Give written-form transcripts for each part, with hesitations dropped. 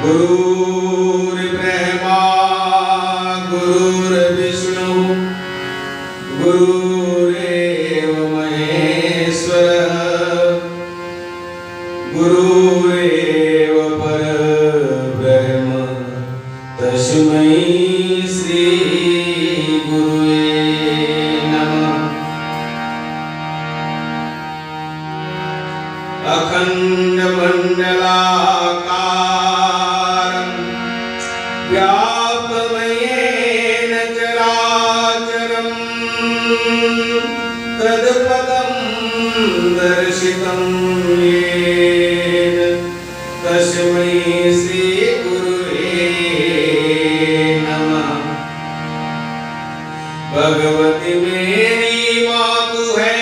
गुरुर्ब्रह्मा गुरुर्विष्णु गुरुरेव महेश्वरः गुरुरेव परब्रह्म तस्मै श्री गुरुवे नमः। अखंड मंडलाकारं व्याप्तमयेन चराचरं तत्पदं दर्शितं येन तस्मै श्री गुरुवे नमः। भगवती मेरी मातु है,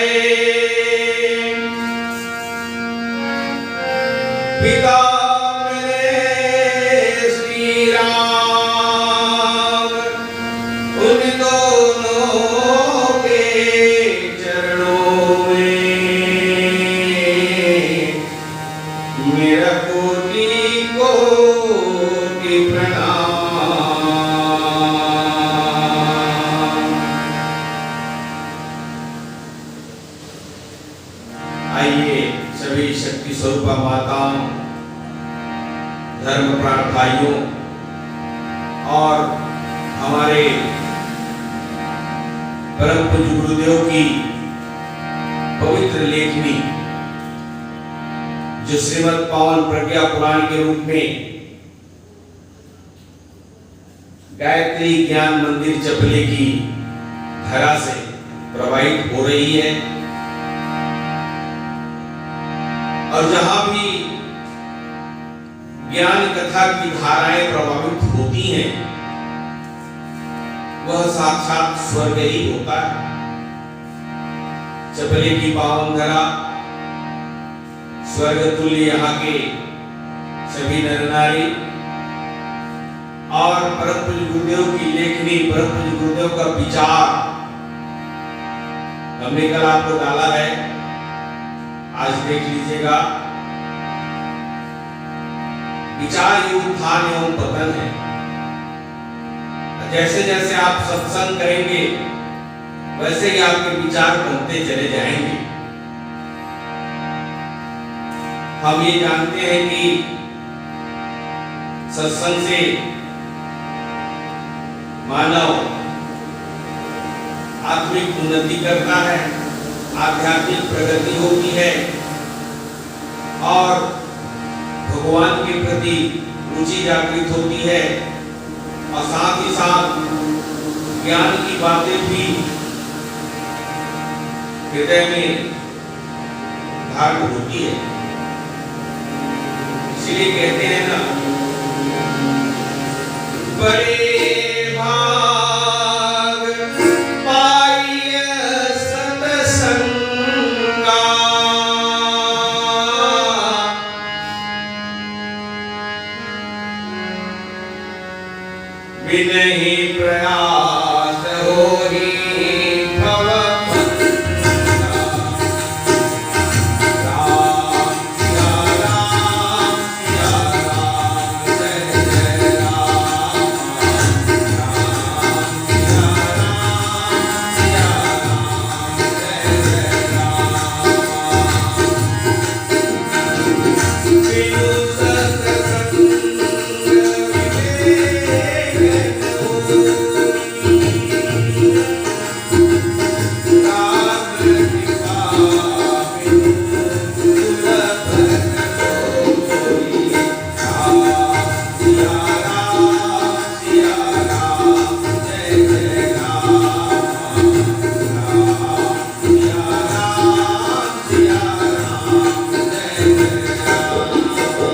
पिता मेरे श्री राम, उन दोनों के चरणों में मेरा कोटि कोटि प्रणाम। आइए सभी शक्ति स्वरूपा माताओं, धर्म प्राण भाइयों और हमारे परम पूज्य गुरुदेव की पवित्र लेखनी जो श्रीमद् पावन प्रज्ञा पुराण के रूप में गायत्री ज्ञान मंदिर चपले की धारा से प्रवाहित हो रही है, और जहां भी ज्ञान कथा की धाराएं प्रभावित होती हैं वह साक्षात स्वर्ग ही होता है। चपले की पावन धरा स्वर्ग तुल्य यहाँ के सभी नर नारी और परम पूज्य गुरुदेव की लेखनी, परम पूज्य गुरुदेव का विचार हमने कल आपको डाला है, आज देख लीजिएगा। विचार ही उत्थान एवं पतन है। जैसे जैसे आप सत्संग करेंगे वैसे ही आपके विचार बनते चले जाएंगे। हम ये जानते हैं कि सत्संग से मानव आत्मिक उन्नति करता है, आध्यात्मिक प्रगति होती है और भगवान के प्रति रुचि जागृत होती है, और साथ ही साथ ज्ञान की बातें भी हृदय में धारण होती है। इसलिए कहते हैं ना, बड़े भाग पाइय सत्संगा, बिनहि प्रयास होहि भव बंधा। राम सिया राम सिया राम जय जय राम, राम सिया राम सिया राम जय जय राम। बिनु सत्संग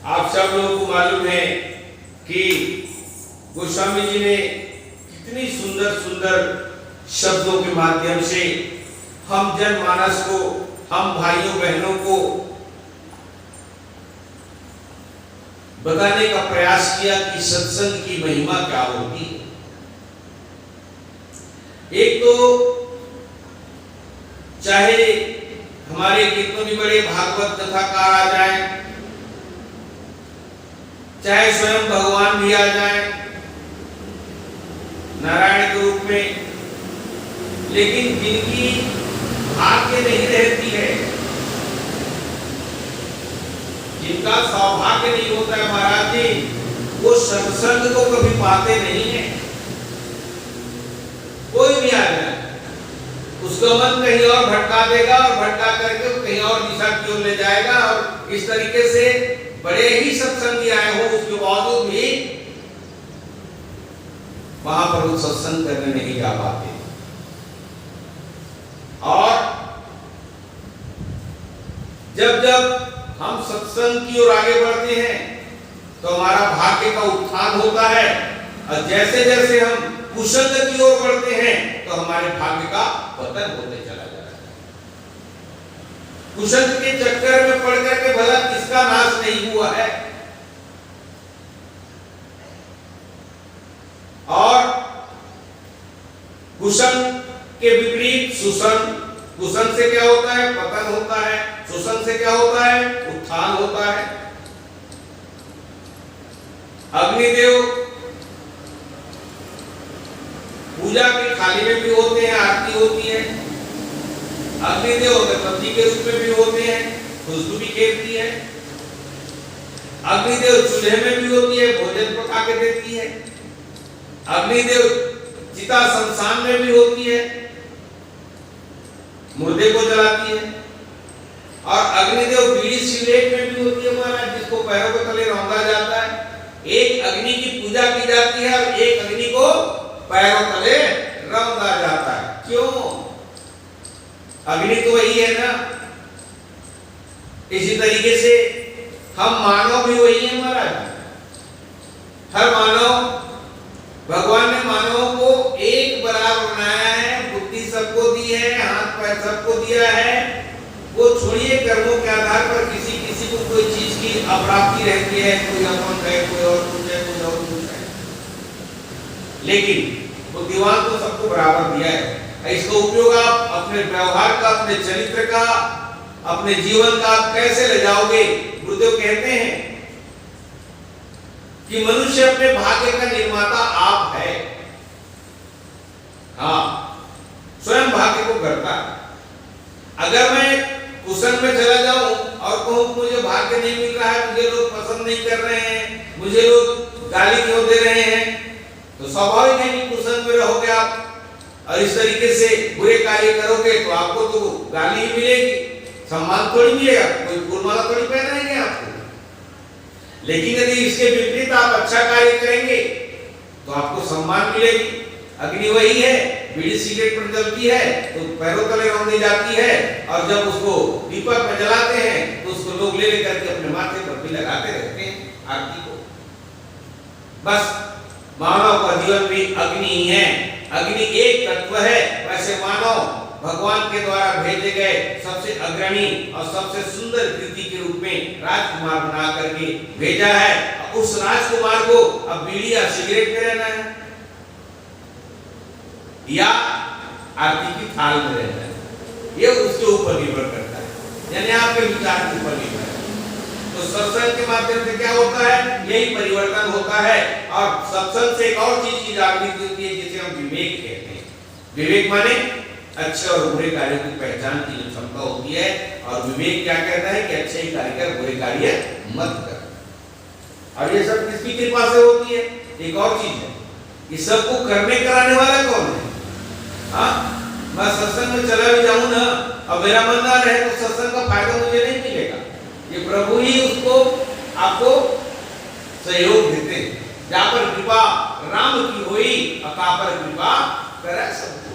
आप सब लोगों को मालूम है कि गोस्वामी जी ने कितनी सुंदर सुंदर शब्दों के माध्यम से हम जनमानस को, हम भाइयों बहनों को बताने का प्रयास किया कि सत्संग की महिमा क्या होती है। एक तो चाहे हमारे कितने भी बड़े भागवत कथाकार आ जाएं, चाहे स्वयं भगवान भी आ जाए नारायण के रूप में, लेकिन जिनकी भाग्य नहीं रहती है, जिनका सौभाग्य नहीं होता है महाराज जी, वो सत्संग को कभी पाते नहीं है। कोई भी आ जाए उसका मन कहीं और भटका देगा और भटका करके कहीं और दिशा की ओर ले जाएगा, और इस तरीके से बड़े ही सत्संगी आए हो उसके बावजूद भी वहां पर वो सत्संग करने नहीं जा पाते। और जब जब हम सत्संग की ओर आगे बढ़ते हैं तो हमारा भाग्य का उत्थान होता है, और जैसे जैसे हम कुसंग की ओर बढ़ते हैं तो हमारे भाग्य का पतन होते चला जाता है। कुसंग के चक्कर में पड़ करके भला किसका नाश नहीं हुआ है। और कुसंग के विपरीत सुसंग, कुसंग से क्या होता है? पतन होता है। सुसंग से क्या होता है? उत्थान होता है। अग्निदेव पूजा की थाली में भी होते हैं, आरती होती है। अग्निदेव अगरबत्ती के रूप में भी होते हैं, खुशबू भी खेलती है। अग्निदेव चूल्हे में भी होती है, भोजन पका के देती है। अग्निदेव चिता शमशान में भी होती है, मुर्दे को जलाती है। और अग्निदेव बीड़ी सिगरेट में भी होती है महाराज, जिसको पैरों के तले रौंदा जाता है। एक अग्नि की पूजा की जाती है और एक अग्नि को पैरों तले रौंदा जाता है। क्यों? अग्नि तो वही है ना। इसी तरीके से हम मानव भी वही है महाराज। हर मानव, भगवान ने मानवों को एक बराबर बनाया है, बुद्धि सबको दी है, हाथ पैर सबको दिया है। वो छोड़िए कर्मों के आधार पर किसी किसी को कोई चीज की अप्राप्ति रहती है, कोई अपन है, कोई और कुछ है, कोई और कुछ है, लेकिन बुद्धिमान को सबको बराबर दिया है। इसका उपयोग आप अपने व्यवहार का, अपने चरित्र का, अपने जीवन का आप कैसे ले जाओगे? गुरुदेव कहते हैं कि मनुष्य अपने भाग्य का निर्माता आप है। हाँ, स्वयं भाग्य को करता है। अगर मैं कुसंग में चला जाऊं और कहूं मुझे भाग्य नहीं मिल रहा है, मुझे लोग पसंद नहीं कर रहे हैं, मुझे लोग गाली क्यों दे रहे हैं, तो स्वाभाविक है कि कुसंग में रहोगे आप और इस तरीके से बुरे कार्य करोगे तो आपको तो गाली ही मिलेगी, सम्मान थोड़ी मिलेगा, कोई फूलमाला थोड़ी पहनाएंगे आपको। लेकिन यदि इसके विपरीत आप अच्छा कार्य करेंगे तो आपको सम्मान मिलेगी। अग्नि वही है, बीड़ी सिगरेट पर जलती है तो पैरों तले रौंदी जाती है, और जब उसको दीपक में जलाते हैं तो उसको लोग ले लेकर के अपने माथे पर भी लगाते रहते हैं आरती को। बस मानव का जीवन भी अग्नि ही है। अग्नि एक तत्व है, वैसे मानव भगवान के द्वारा भेजे गए सबसे अग्रणी और सबसे सुंदर कृति के रूप में राजकुमार बना करके भेजा है। उस राजकुमार को अब बीड़ी या सिगरेट में रहना है या आरती की थाल में रहना है, ये उसके ऊपर निर्भर करता है, यानी आपके विचार के ऊपर निर्भर है। तो सत्संग के माध्यम से क्या होता है, यही परिवर्तन होता है। और सत्संग से एक और चीज की जागृति होती है जिसे हम विवेक कहते हैं। विवेक माने अच्छे और बुरे कार्यों की पहचान की जो क्षमता होती है। और विवेक क्या कहता है कि अच्छे ही कार्य कर, बुरे कार्य मत कर। और ये सब किसकी कृपा से होती है? एक और चीज है, ये सबको करने कराने वाला कौन है? हाँ, मैं सत्संग में चला भी जाऊं ना और मेरा मन ना रहे तो सत्संग का फायदा मुझे नहीं मिलेगा। ये प्रभु ही उसको आपको सहयोग देते हैं। जहां पर कृपा राम की हुई, अका पर कृपा करे सबको।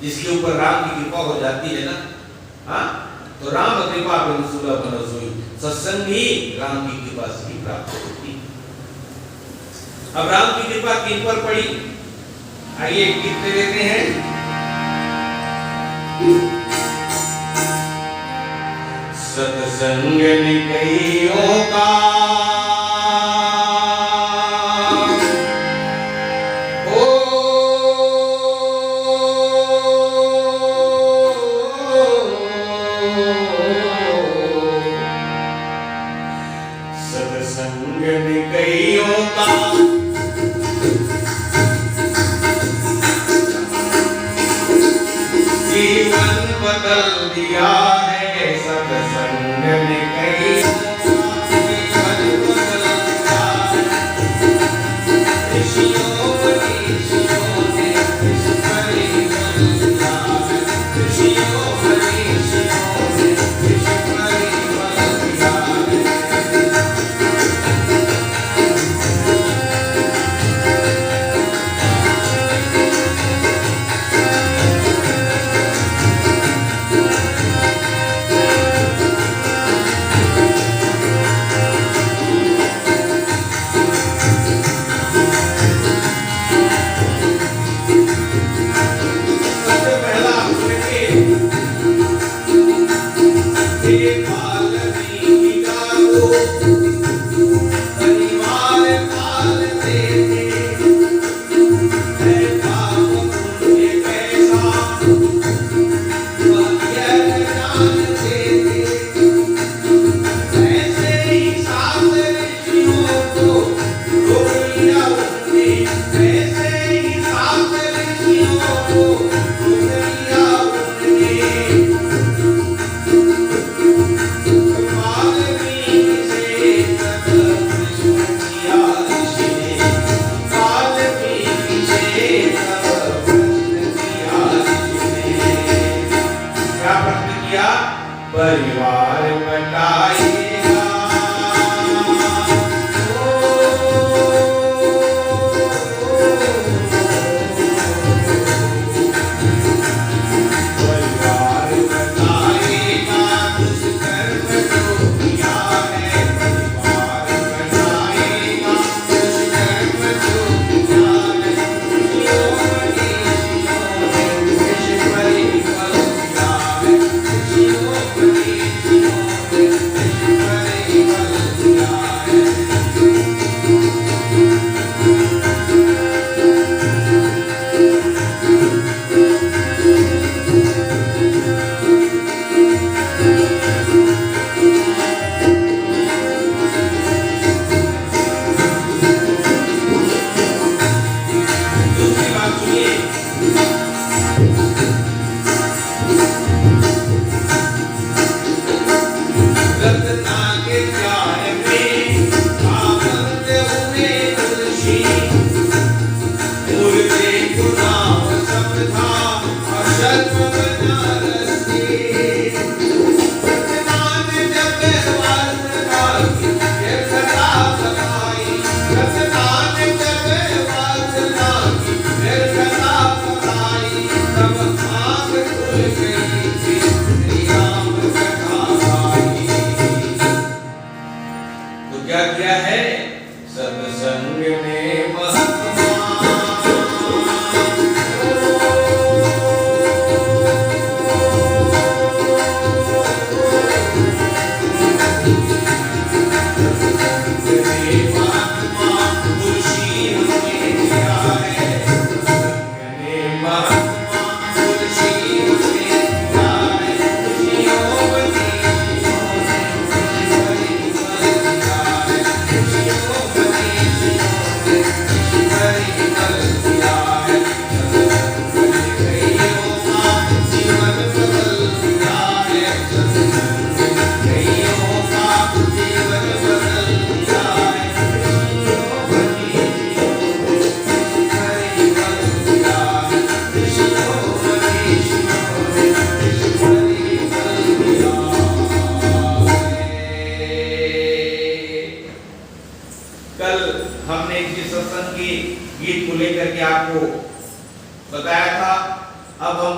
जिसके ऊपर राम की कृपा हो जाती है ना, हाँ, तो राम कृपा बिनु सुलभ न सोई। सत्संग ही राम की कृपा से ही प्राप्त होती है। अब राम की कृपा किन पर पड़ी? आइए गीत में लेते हैं। सत्संग निकइयों का सत्संग निकइयों का जीवन बदल दिया है। सत्संग ने कई जीवन बदल दिया है। ऋषियों ने इस परिवर्तन दिया है। ऋषियों ने इस परिवर्तन दिया है। परिवार बटाएगा। परिवार बटाएगा दुष्कर्म जो किया है। परिवार बटाएगा दुष्कर्म जो किया है। ऋषियों ने परिवर्तन किया है। ऋषियों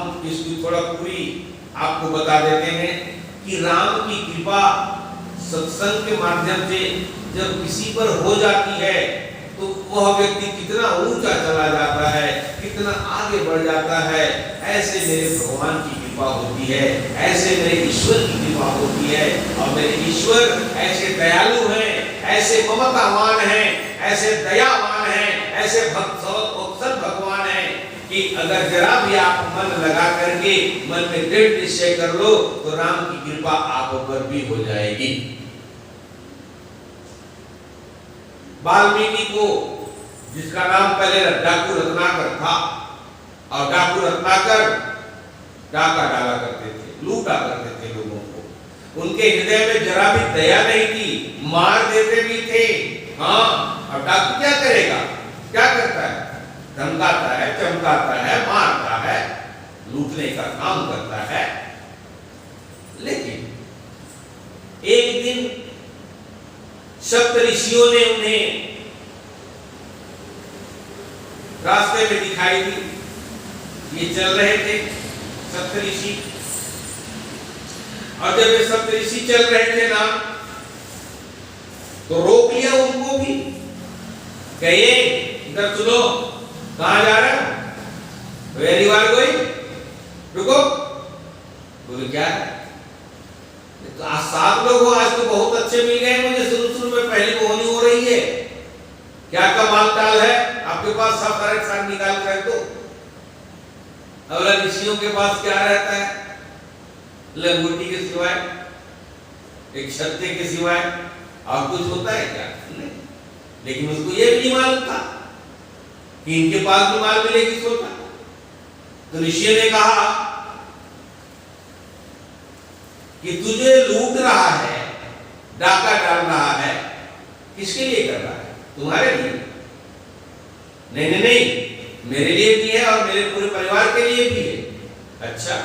हम इसकी थोड़ा पूरी आपको बता देते हैं कि राम की कृपा सत्संग के माध्यम से जब किसी पर हो जाती है तो वह व्यक्ति कितना ऊंचा चला जाता है, कितना आगे बढ़ जाता है। ऐसे मेरे भगवान की कृपा होती है, ऐसे मेरे ईश्वर की कृपा होती है। और मेरे ईश्वर ऐसे दयालु हैं, ऐसे ममतावान हैं, ऐसे दयावान हैं, ऐसे भक्त भगवान हैं कि अगर जरा भी आप मन लगा करके मन में दृढ़ निश्चय कर लो तो राम की कृपा आप पर भी हो जाएगी। वाल्मीकि को, जिसका नाम पहले डाकू रत्नाकर था, और डाकू रत्नाकर डाका डाला करते थे, लूटा करते थे लोगों को, उनके हृदय में जरा भी दया नहीं थी, मार देते भी थे। हाँ, अब डाकू क्या करेगा? क्या करता है? धमकाता है, चमकाता है, मारता है, लूटने का काम करता है। लेकिन एक दिन सप्त ऋषियों ने उन्हें रास्ते में दिखाई दी। ये चल रहे थे सप्त ऋषि, और जब ये सप्त ऋषि चल रहे थे ना तो रोक लिया उनको भी, कहे इधर सुनो, कहां जा रहे हो? वेरी वार कोई रुको। बोले क्या है? तो आज 7 लोग हो, आज तो बहुत अच्छे मिल गए मुझे, शुरू में पहली बोनी हो रही है, क्या कमाल टाल है आपके पास, सब सारे साथ निकाल कर दो। अगला ऋषियों के पास क्या रहता है? लंगोटी के सिवाय, एक छत्ते के सिवाय और कुछ होता है क्या? नहीं। लेकिन उसको ये भी नहीं मालूम था कि इनके पास भी माल मिलेगी सोता। तो ऋषि ने कहा कि तुझे लूट रहा है, डाका डाल रहा है, किसके लिए कर रहा है? तुम्हारे लिए? नहीं नहीं नहीं, मेरे लिए भी है और मेरे पूरे परिवार के लिए भी है। अच्छा,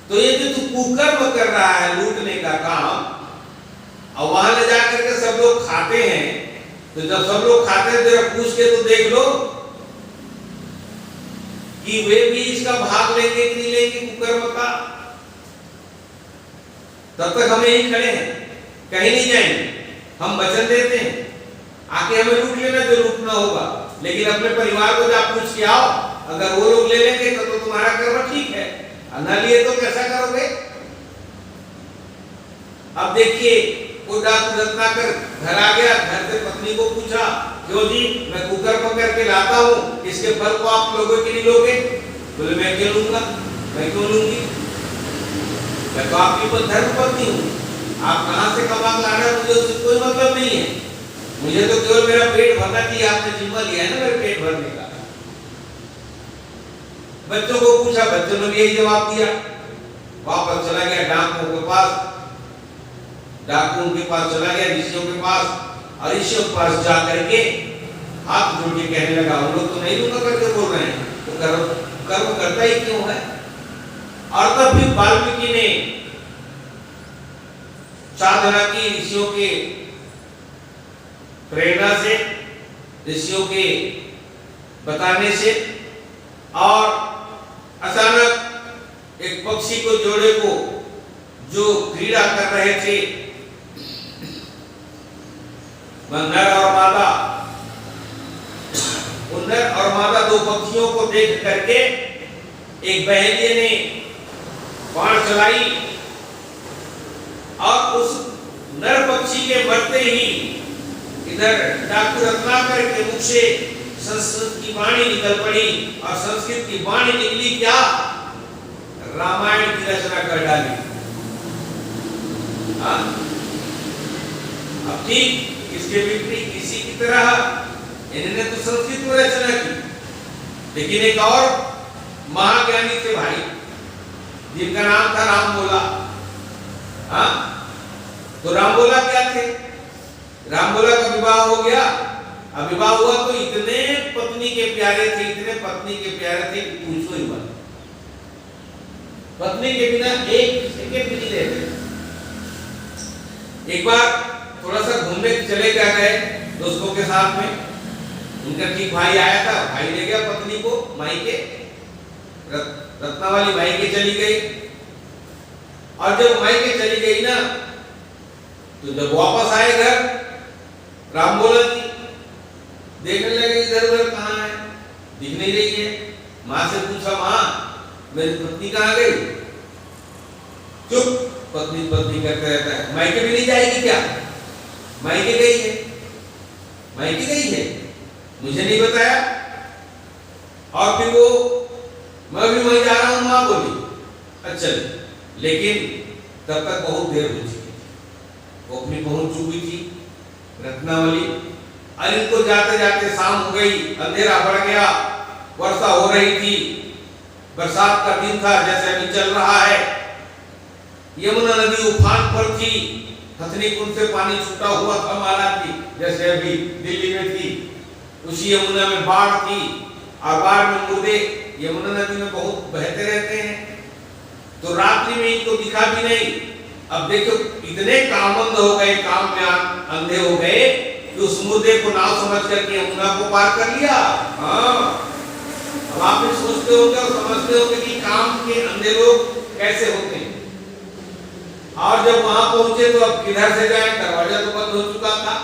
तो ये जो तू कुकर्म कर रहा है, लूटने का काम, और वहां ले जाकर के सब लोग खाते हैं, तो जब सब लोग खाते हैं जरा पूछ के तो देख लो कि वे भी इसका भाग लेंगे कि नहीं लेंगे कुकर्म का। तब तक हम यही खड़े हैं, कहीं नहीं जाएंगे। हम वचन देते हैं आके हमें लूट लेना जो लूटना होगा, लेकिन अपने परिवार को जब पूछ के आओ, अगर वो लोग ले लेंगे तो तुम्हारा कर्म ठीक है, न लिए तो कैसा करोगे? अब देखिए, वो डाकू रत्नाकर घर आ गया, घर से पत्नी को पूछा, क्यों जी मैं कुकर्म करके लाता हूँ, इसके फल को आप लोगों के लिए लोगे? बोले मैं क्यों लूंगा, मैं क्यों लूंगी, मैं तो आपकी धर्म पत्नी हूँ, आप कहाँ से कमा ला रहे हैं, मुझे उससे कोई मतलब नहीं है, मुझे तो केवल मेरा पेट भरना चाहिए, आपने जिम्मा लिया है ना मेरे पेट भरने का। बच्चों को पूछा, बच्चों ने भी यही जवाब दिया। वापस चला गया डाकुओं के पास, डाकुओं के पास चला गया ऋषियों के पास, और ऋषियों के पास जा करके हाथ जोड़ के कहने लगा, हम लोग तो नहीं लूंगा करके बोल रहे हैं, तो कर्म करता ही क्यों है? और तब भी वाल्मीकि ने साधना की, ऋषियों के प्रेरणा से, ऋषियों के बताने से, और अचानक एक पक्षी को, जोड़े को जो क्रीड़ा कर रहे थे, नर और मादा, उन नर और मादा दो पक्षियों को देख करके एक बहेलिये ने बाण चलाई, और उस नर पक्षी के मरते ही इधर डाकू रत्नाकर के मुख से संस्कृत की वाणी निकल पड़ी, और संस्कृत की वाणी निकली क्या? रामायण की रचना कर डाली। हाँ, अब ठीक इसके विपरीत इसी की तरह इन्होंने तो संस्कृत में रचना की, लेकिन एक और महाज्ञानी थे भाई, जिनका नाम था रामबोला। हाँ, तो रामबोला क्या थे? रामबोला का विवाह हो गया। अब विवाह हुआ तो इतने पत्नी के प्यारे थे, इतने पत्नी के प्यारे थे कि पूछो ही मत। पत्नी के बिना एक सेकंड भी नहीं रहते। एक बार थोड़ा सा घूमने चले गए दोस्तों के साथ में, उनका ठीक भाई आया था, भाई ले गया पत्नी को मायके, रत्नावली मायके चली गई, और जब मायके चली गई ना, तो जब वापस आए घर, राम बोला जी देखने लगे इधर उधर कहाँ है, दिख नहीं रही है। माँ से पूछा, माँ मेरी पत्नी कहाँ गई? चुप, पत्नी पत्नी करते रहता है। मायके भी नहीं जाएगी क्या? मायके गई है, मायके गई है, मुझे नहीं बताया। और फिर वो मैं भी वहीं जा रहा हूँ, माँ बोली। अच्छा, लेकिन तब तक बहुत देर हो चुकी थी, वो अपनी पहुंच चुकी थी रत्नावली। और इनको जाते जाते शाम हो गई, अंधेरा बढ़ गया, वर्षा हो रही थी, बरसात का दिन था जैसे अभी चल रहा है। यमुना नदी उफान पर थी, हथनी कुंड से पानी छूटा हुआ था महाराज, जैसे अभी दिल्ली में थी। उसी यमुना में बाढ़ थी, और बाढ़ में मुर्दे यमुना नदी में बहुत बहते रहते हैं। तो रात्रि में इनको दिखा भी नहीं। अब देखो इतने कामंद हो गए, काम में अंधे हो गए कि उस मुर्दे को नाव समझ करके यमुना को पार कर लिया। हाँ, अब आप भी सोचते होंगे और समझते होंगे कि काम के अंधे लोग कैसे होते हैं। और जब वहां पहुंचे तो अब किधर से जाए, दरवाजा तो बंद हो चुका था।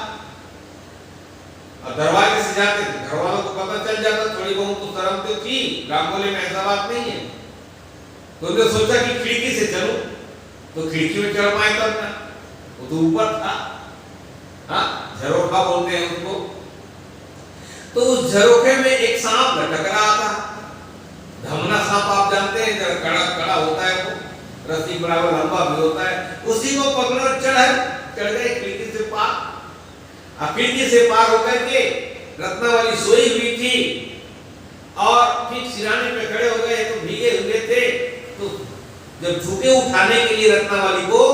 और दरवाजे से जाते थे, घर वालों को पता चल जाता, थोड़ी बहुत तो शर्म तो थी, राम बोले में ऐसा बात नहीं है। तो उन्होंने सोचा कि खिड़की से चलो, तो खिड़की में चढ़ पाए तब ना, वो तो ऊपर था। हाँ, झरोखा बोलते हैं उसको। तो उस झरोखे में एक सांप लटक रहा था, धमना सांप आप जानते हैं, जरा कड़ा कड़ा होता है, वो रस्सी बराबर लंबा भी होता है। उसी को पकड़ो, चढ़ गए खिड़की से पार। खिड़की से पार होकर के रत्नावली सोई हुई थी, और ठीक सिराने पे खड़े हो गए, तो भीगे हुए थे। तो जब झुके उठाने के लिए रत्नावली को,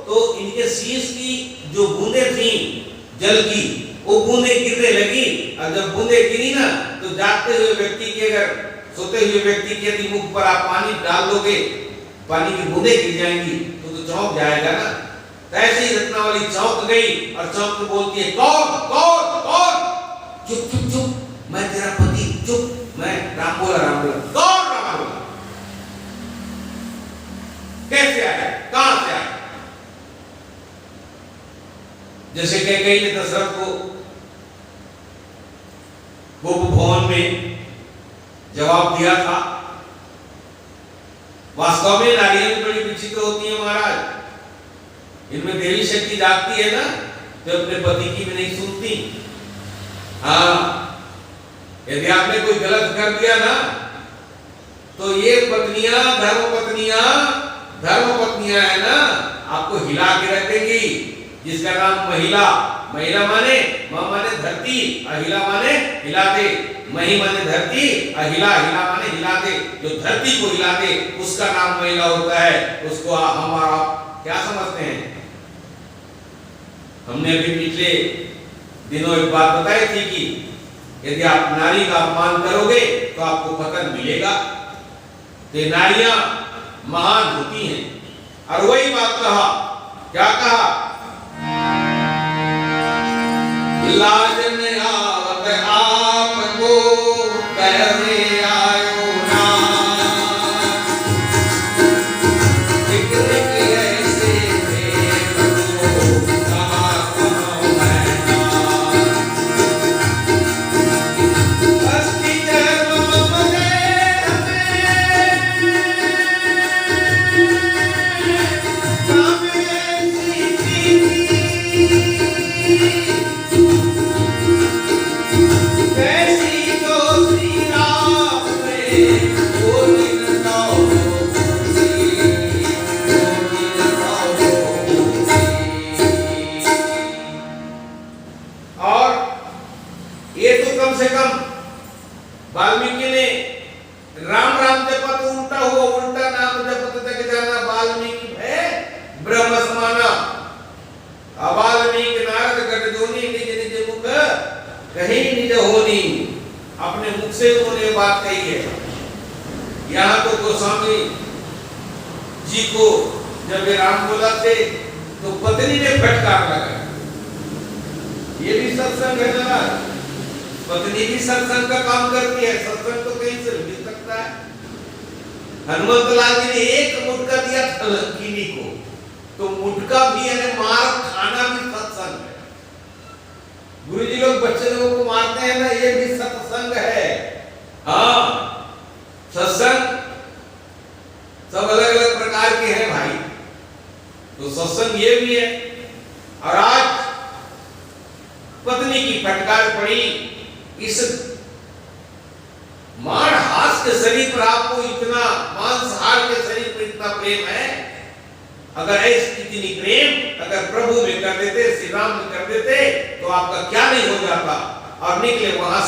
तो इनके शीश की जो बूंदे थी जल की, वो बूंदे गिरने लगी। और जब बूंदे गिरी ना, तो जागते हुए व्यक्ति के, अगर सोते हुए व्यक्ति के यदि मुख पर आप पानी डाल दोगे, पानी की बूंदे गिर जाएंगी, तो चौंक जाएगा ना। तो ऐसे ही रत्नावली चौंक गई, और चौंक के बोलती है, कौन कौन कौन? चुप चुप चुप, मैं तेरा पति, चुप। मैं राम बोला, राम बोला। कौन राम बोला? कैसे आया, कहां से आया? जैसे कैकेयी ने दशरथ को वो भवन में जवाब दिया था। वास्तव में नारियां भी बड़ी विचित्र होती है महाराज, इनमें देवी शक्ति जागती है ना, तो अपने पति की भी नहीं सुनती। हाँ, यदि आपने कोई गलत कर दिया ना, तो ये पत्नियां, धर्म पत्नियां है ना, आपको हिला के रख देंगी। जिसका नाम महिला, महिला माने मां माने धरती, अहिला माने हिला दे। मही माने धरती, अहिला हिला माने हिला दे। जो धरती को हिला दे उसका नाम महिला होता है। उसको हम और आप क्या समझते हैं? हमने अभी पिछले दिनों एक बात बताई थी कि यदि आप नारी का अपमान करोगे तो आपको पतन मिलेगा। ये नारियां महान होती हैं। और वही बात कहा, क्या कहा? लाज ने आवत आपको कहने आयो ना, एक ऐसे प्रेम को कहा कहो मैं ना। हस्ती चरणों में हमें ऐसी प्रीति वाल्मीकि ने राम राम जपत उल्टा हुआ, उल्टा नाम जपत तक जाना वाल्मीकि है ब्रह्म समाना। वाल्मीकि नारद गट जोनी, निज निज मुख कहीं निज होनी। अपने मुख से उन्होंने बात कही है। यहाँ तो गोस्वामी जी को जब ये राम बोला थे तो पत्नी ने फटकार लगाया। ये भी सत्संग है ना, पत्नी भी सत्संग का काम करती है। सत्संग तो कहीं से मिल सकता है। हनुमत लाल जी ने एक मुटका दिया था लंकिनी को, तो मुटका भी यानी मार खाना भी सत्संग है। गुरु जी लोग बच्चे लोगों को मारते हैं ना, ये भी सत्संग है। हाँ, सत्संग सब अलग अलग प्रकार के हैं भाई, तो सत्संग ये भी है। और आज पत्नी की फटकार पड़ी, इस मारहास के शरीर पर आपको इतना, मांसाहार के शरीर पर इतना प्रेम है। अगर ऐसी इतनी प्रेम अगर प्रभु में कर देते, श्री राम में कर देते, तो आपका क्या नहीं हो जाता। और निकले वहां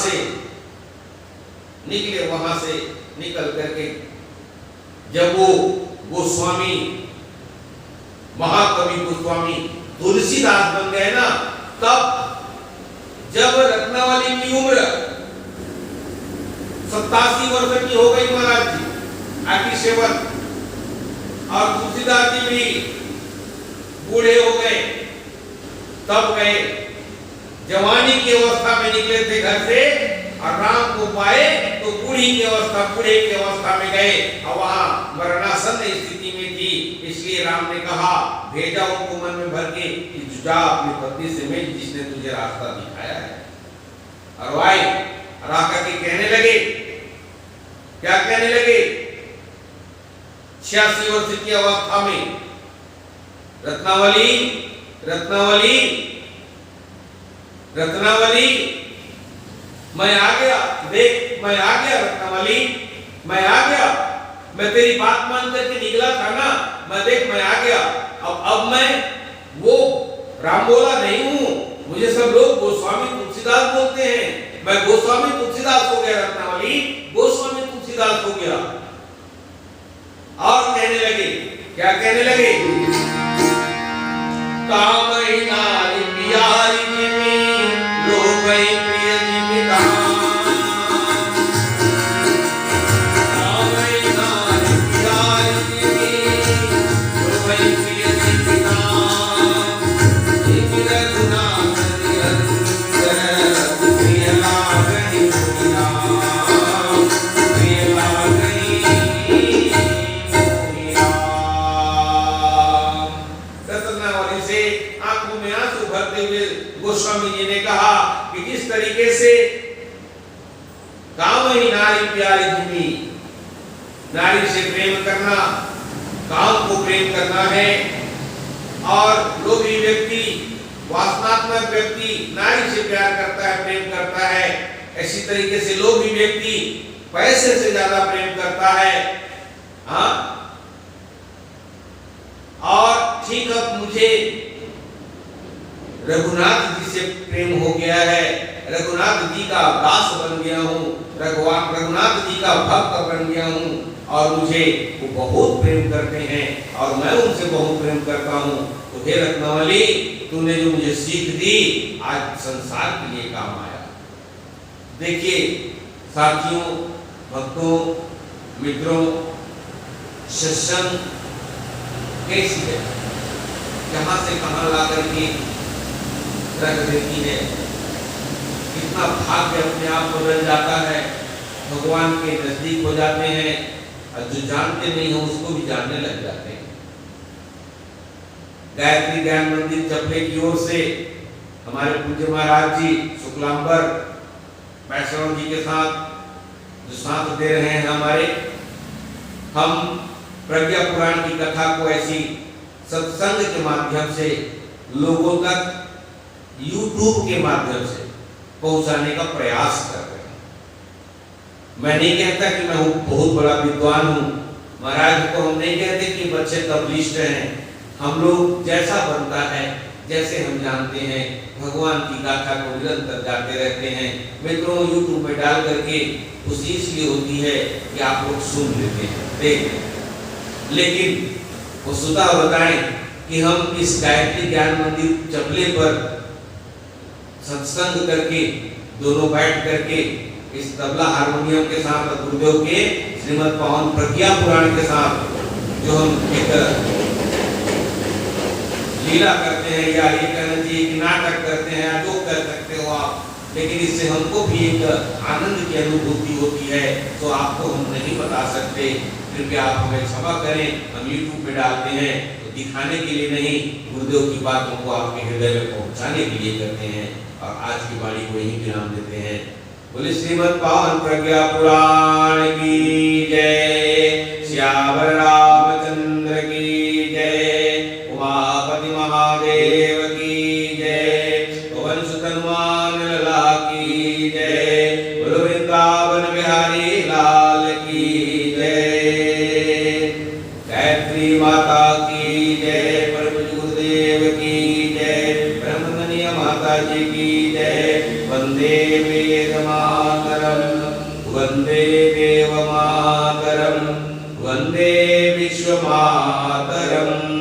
से निकल करके जब वो गोस्वामी, महाकवि गोस्वामी तुलसीदास बन गए ना, तब जब रत्नावली की उम्र 87 वर्ष की हो गई महाराज जी, 87, और तुलसीदास जी भी बूढ़े हो गए, तब गए। जवानी की अवस्था में निकले थे घर से, और राम को पाए तो बूढ़े की अवस्था में गए, और वहां मरणासन स्थिति में थी। इसलिए राम ने कहा, भेजा उनको मन में भर के कि जा अपनी पत्नी से मिल, जिसने तुझे रास्ता दिखाया है। और भाई आकर के कहने लगे, क्या कहने लगे? 86 वर्ष की अवस्था में, रत्नावली मैं आ गया, देख मैं आ गया रत्नावली, मैं आ गया, मैं तेरी बात मान करके निकला था ना, मैं आ गया। अब मैं वो राम बोला नहीं हूं, मुझे सब लोग गोस्वामी तुलसीदास बोलते हैं, मैं गोस्वामी तुलसीदास हो गया, रत्नावली गोस्वामी तुलसीदास हो गया। और कहने लगे, क्या कहने लगे? कामई नारी प्यारी जिमी, लोभई प्रिय जिमी दाम। कामई नारी प्यारी जिमी, लोभई प्रिय जिमी दाम। जिमी रघुनाथ हरिहर प्रिय लागहि राम, प्रिय लागहि आंखों में आंसू भरते हुए गोस्वामी जी ने कहा कि जिस तरीके से काम ही नारी प्यारी भूमि, नारी से प्रेम करना, काम को प्रेम करना है। और लोभी व्यक्ति, वासनात्मक व्यक्ति नारी से प्यार करता है, प्रेम करता है। ऐसी तरीके से लोभी व्यक्ति पैसे से ज्यादा प्रेम करता है। हाँ, और ठीक अब मुझे रघुनाथ जी से प्रेम हो गया है, रघुनाथ जी का दास बन गया हूँ, रघुनाथ जी का भक्त बन गया हूँ, और मुझे वो बहुत प्रेम करते हैं और मैं उनसे बहुत प्रेम करता हूँ। तो हे रत्नावली, तूने जो मुझे सीख दी आज संसार के लिए काम आया। देखिए साथियों, भक्तों, मित्रों, सत्संग कैसी है, कहां से कहां ला करके रख देती है। कितना भाग्य अपने आप बदल जाता है, भगवान के नजदीक हो जाते हैं, और जो जानते नहीं हो उसको भी जानने लग जाते हैं। गायत्री ज्ञान मंदिर चपले की ओर से हमारे पूज्य महाराज जी शुक्लांबर वैष्णव जी के साथ जो साथ दे रहे हैं हमारे, हम प्रज्ञा पुराण की कथा को ऐसी सत्संग के माध्यम से लोगों तक YouTube के माध्यम से पहुंचाने का प्रयास कर रहे हैं। मैं नहीं कहता कि मैं बहुत बड़ा विद्वान हूं, महाराज को हम नहीं कहते कि बच्चे तबलिस्ट हैं। हम लोग जैसा बनता है, जैसे हम जानते हैं, भगवान की गाथा को निरंतर गाते रहते हैं। मित्रों, YouTube पे डाल करके खुशी इसलिए होती है कि आप लोग सुन लेते हैं, देख लेते हैं। लेकिन वो सुधा बताएं कि हम इस गायत्री ज्ञान मंदिर चपले पर सत्संग करके, दोनों बैठ करके इस तबला हारमोनियम के साथ और गुरुदेव के श्रीमद् पावन प्रज्ञा पुराण के साथ जो हम एक लीला करते हैं, या ये कहना चाहिए कि नाटक करते हैं, जो कर सकते हो आप, लेकिन इससे हमको भी एक आनंद की अनुभूति होती है, तो आपको हम नहीं बता सकते। कृपया आप हमें क्षमा करें। हम यूट्यूब पे डालते हैं तो दिखाने के लिए नहीं, गुरुदेव की बातों को आपके हृदय में पहुंचाने के लिए करते हैं। और आज की वाणी को यही विराम देते हैं। बोले श्रीमद् पावन प्रज्ञा पुराण की जय, श्यावर रामचंद्र की जय, उमापति महादेव की जय, पवन सुत हनुमान लला की जय, बोलो वृंदावन बिहारी लाल की जय, गायत्री माता की जय, परम गुरुदेव की जय, ब्रह्मण्य माता जी की जय, वंदे वेद मातरम, वंदे देव मातरम, वंदे विश्व मातरम।